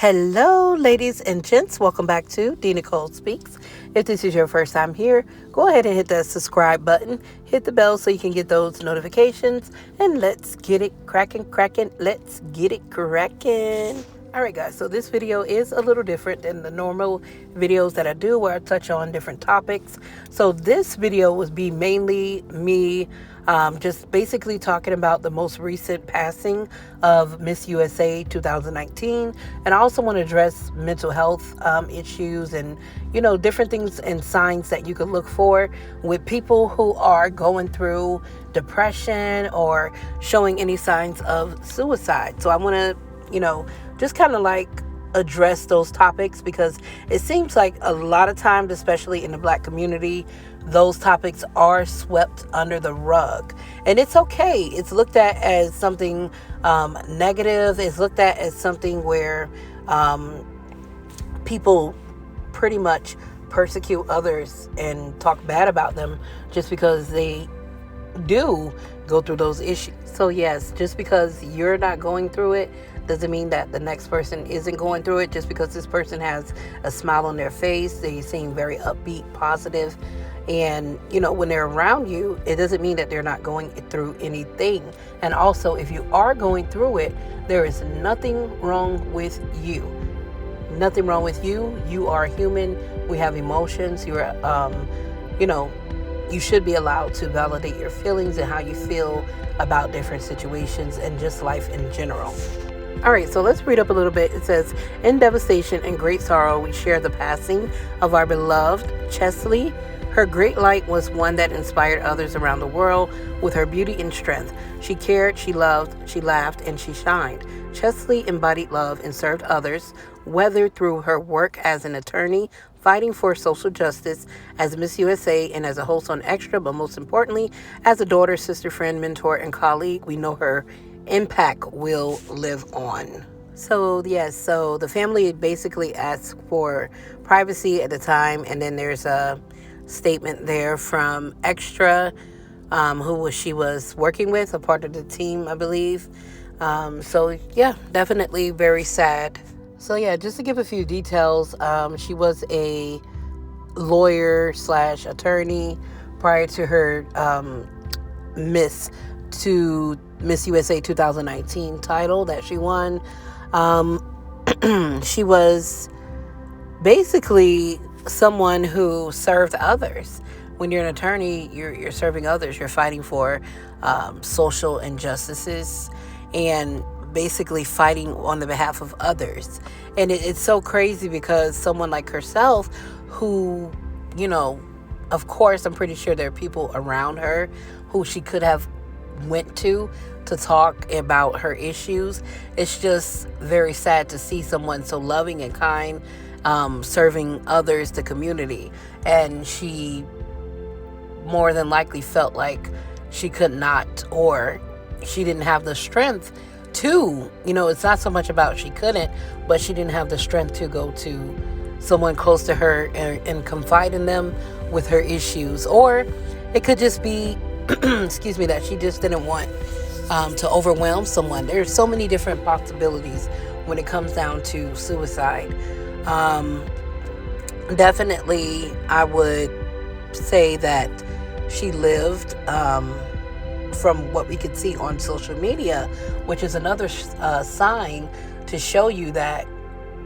Hello, ladies and gents. Welcome back to D. Nicole Speaks. If this is your first time here, go ahead and hit that subscribe button. Hit the bell so you can get those notifications. And let's get it cracking. Let's get it cracking. Alright guys, so this video is a little different than the normal videos that I do where I touch on different topics. So this video would be mainly me just basically talking about the most recent passing of Miss USA 2019. And I also want to address mental health issues and, different things and signs that you could look for with people who are going through depression or showing any signs of suicide. So I want to, just kind of like address those topics because it seems like a lot of times, especially in the Black community, those topics are swept under the rug. And it's okay. It's looked at as something negative. It's looked at as something where people pretty much persecute others and talk bad about them just because they do go through those issues. So yes, just because you're not going through it doesn't mean that the next person isn't going through it. Just because this person has a smile on their face, they seem very upbeat, positive, and when they're around you, it doesn't mean that they're not going through anything. And also, if you are going through it, there is nothing wrong with you. Nothing wrong with you. You are human. We have emotions. You should be allowed to validate your feelings and how you feel about different situations and just life in general. All right, so let's read up a little bit. It says, in devastation and great sorrow, we share the passing of our beloved Chesley. Her great light was one that inspired others around the world with her beauty and strength. She cared, she loved, she laughed, and she shined. Chesley embodied love and served others, whether through her work as an attorney, fighting for social justice, as Miss USA, and as a host on Extra, but most importantly, as a daughter, sister, friend, mentor, and colleague. We know her impact will live on. So yes, so the family basically asked for privacy at the time, and then there's a statement there from Extra, who she was working with, a part of the team, I believe. So yeah, definitely very sad. So yeah, just to give a few details, she was a lawyer / attorney prior to her Miss USA 2019 title that she won. She was basically someone who served others. When you're an attorney, you're serving others. You're fighting for social injustices and basically fighting on the behalf of others. And it's so crazy because someone like herself who, of course, I'm pretty sure there are people around her who she could have went to talk about her issues. It's just very sad to see someone so loving and kind, serving others, the community. And she more than likely felt like she could not, or she didn't have the strength to, it's not so much about she couldn't, but she didn't have the strength to go to someone close to her and confide in them with her issues. Or it could just be, excuse me, that she just didn't want to overwhelm someone. There's so many different possibilities when it comes down to suicide. Definitely, I would say that she lived, from what we could see on social media, which is another sign to show you that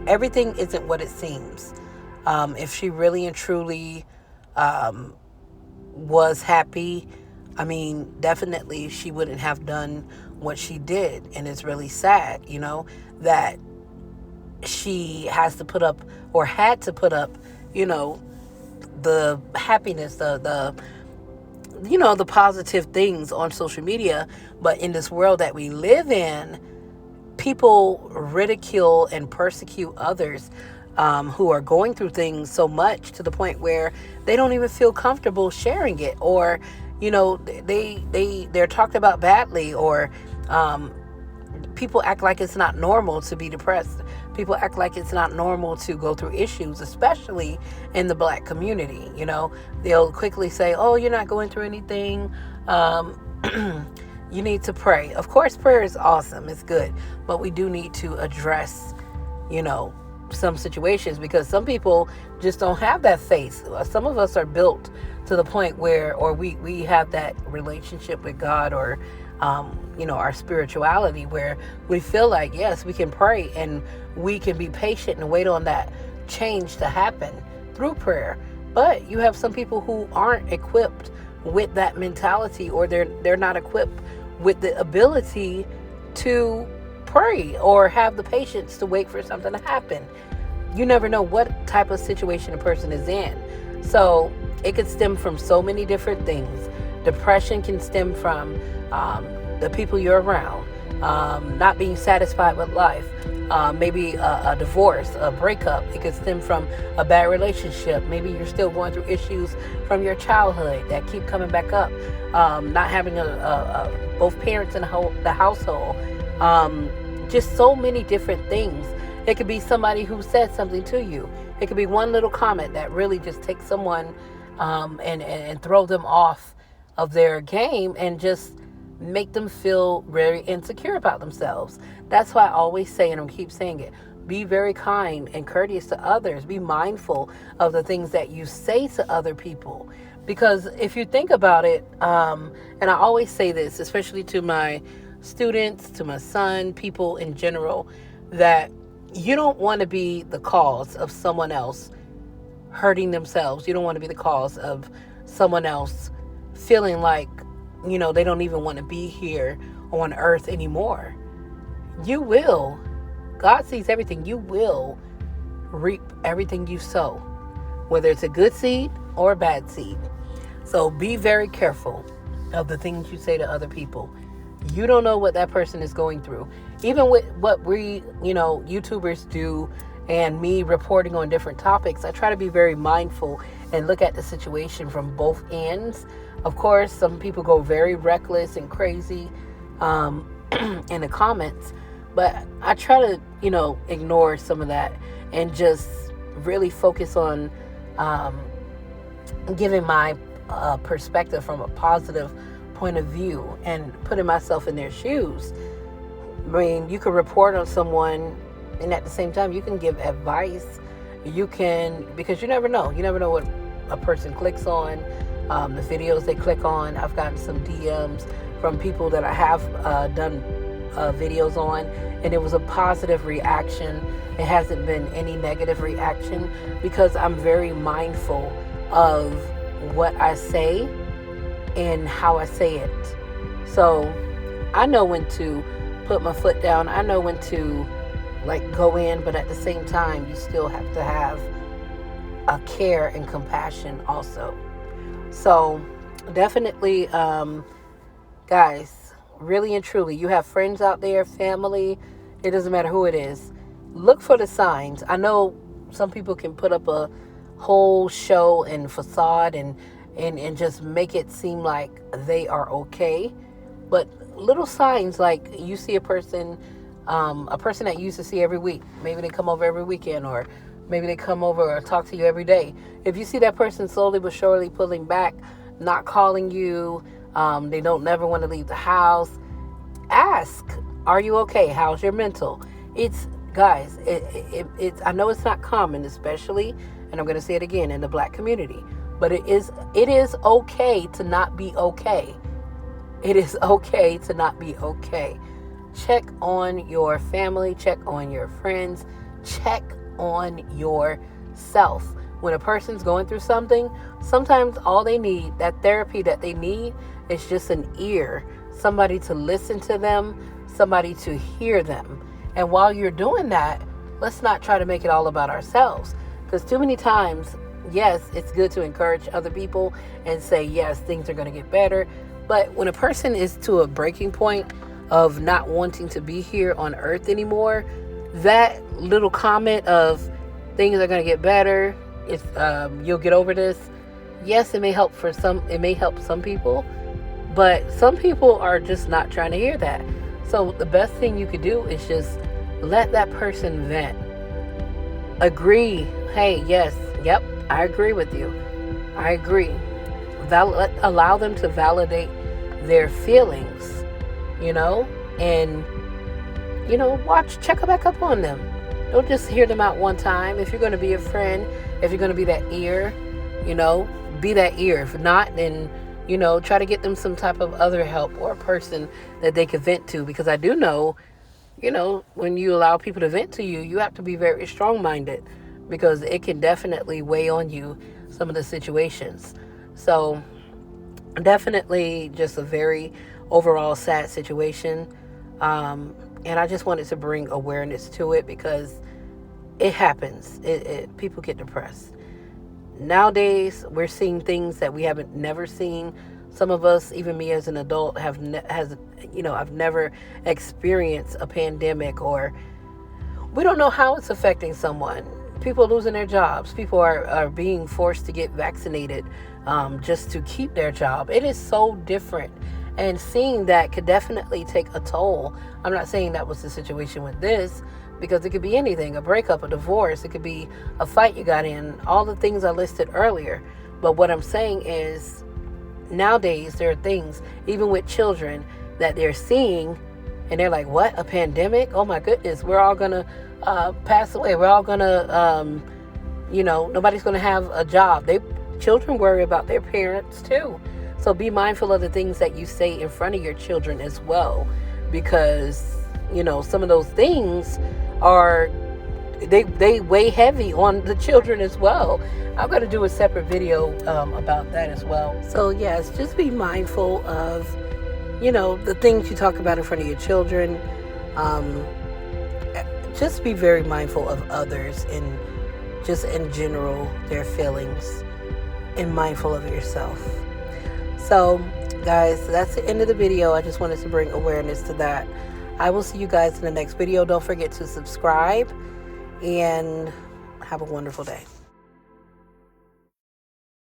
everything isn't what it seems. If she really and truly was happy, definitely she wouldn't have done what she did. And it's really sad, that she has to put up, or had to put up, the happiness, the positive things on social media. But in this world that we live in, people ridicule and persecute others who are going through things so much to the point where they don't even feel comfortable sharing it, or they're talked about badly, or people act like it's not normal to be depressed. People act like it's not normal to go through issues, especially in the Black community. They'll quickly say, oh, you're not going through anything. You need to pray. Of course, prayer is awesome. It's good. But we do need to address you know, some situations, because some people just don't have that faith. Some of us are built to the point where, or we have that relationship with God, or our spirituality, where we feel like, yes, we can pray and we can be patient and wait on that change to happen through prayer. But you have some people who aren't equipped with that mentality, or they're not equipped with the ability to pray or have the patience to wait for something to happen. You never know what type of situation a person is in. So it could stem from so many different things. Depression can stem from the people you're around, not being satisfied with life, maybe a divorce, a breakup. It could stem from a bad relationship. Maybe you're still going through issues from your childhood that keep coming back up. Not having both parents in the household. Just so many different things. It could be somebody who said something to you. It could be one little comment that really just takes someone and throw them off of their game and just make them feel very insecure about themselves. That's why I always say, and I keep saying it, be very kind and courteous to others. Be mindful of the things that you say to other people. Because if you think about it, and I always say this, especially to my students, to my son, people in general, that you don't want to be the cause of someone else hurting themselves. You don't want to be the cause of someone else feeling like, they don't even want to be here on earth anymore. You will. God sees everything. You will reap everything you sow, whether it's a good seed or a bad seed. So be very careful of the things you say to other people. You don't know what that person is going through. Even with what we, YouTubers do, and me reporting on different topics, I try to be very mindful and look at the situation from both ends. Of course, some people go very reckless and crazy in the comments, but I try to, ignore some of that and just really focus on giving my perspective from a positive point of view and putting myself in their shoes. I mean, you can report on someone, and at the same time, you can give advice. You can, because you never know. You never know what a person clicks on, the videos they click on. I've gotten some DMs from people that I have done videos on, and it was a positive reaction. It hasn't been any negative reaction, because I'm very mindful of what I say and how I say it. So I know when to put my foot down. I know when to go in, but at the same time, you still have to have a care and compassion also. So definitely, guys, really and truly, you have friends out there, family, it doesn't matter who it is. Look for the signs. I know some people can put up a whole show and facade and just make it seem like they are okay. But little signs, like you see a person that you used to see every week. Maybe they come over every weekend, or maybe they come over or talk to you every day. If you see that person slowly but surely pulling back, not calling you, they don't never want to leave the house, ask, are you okay? How's your mental? It's, guys, it's I know it's not common, especially, and I'm going to say it again, in the Black community, but it is okay to not be okay. It is okay to not be okay. Check on your family, check on your friends, check on yourself. When a person's going through something, sometimes all they need, that therapy that they need, is just an ear, somebody to listen to them, somebody to hear them. And while you're doing that, let's not try to make it all about ourselves. Because too many times, yes, it's good to encourage other people and say, yes, things are going to get better. But when a person is to a breaking point of not wanting to be here on earth anymore, that little comment of things are going to get better, if you'll get over this, yes, it may help some people, but some people are just not trying to hear that. So the best thing you could do is just let that person vent. Agree. Hey, yes, yep, I agree with you. I agree. Allow them to validate their feelings, and check back up on them. Don't just hear them out one time. If you're going to be a friend, if you're going to be that ear, be that ear. If not, then, try to get them some type of other help or a person that they can vent to. Because I do know, when you allow people to vent to you, you have to be very strong-minded, because it can definitely weigh on you, some of the situations. So definitely just a very overall sad situation. And I just wanted to bring awareness to it, because it happens. People get depressed. Nowadays, we're seeing things that we haven't never seen. Some of us, even me as an adult, I've never experienced a pandemic, or we don't know how it's affecting someone. People are losing their jobs. People are being forced to get vaccinated just to keep their job. It is so different. And seeing that could definitely take a toll. I'm not saying that was the situation with this, because it could be anything, a breakup, a divorce. It could be a fight you got in, all the things I listed earlier. But what I'm saying is, nowadays there are things, even with children, that they're seeing, and they're like, what, a pandemic? Oh my goodness, we're all going to pass away. We're all going to, nobody's going to have a job. Children worry about their parents too. So be mindful of the things that you say in front of your children as well, because, some of those things they weigh heavy on the children as well. I'm going to do a separate video about that as well. So yes, just be mindful of, the things you talk about in front of your children. Just be very mindful of others, and just in general, their feelings, and mindful of yourself. So guys, that's the end of the video. I just wanted to bring awareness to that. I will see you guys in the next video. Don't forget to subscribe, and have a wonderful day.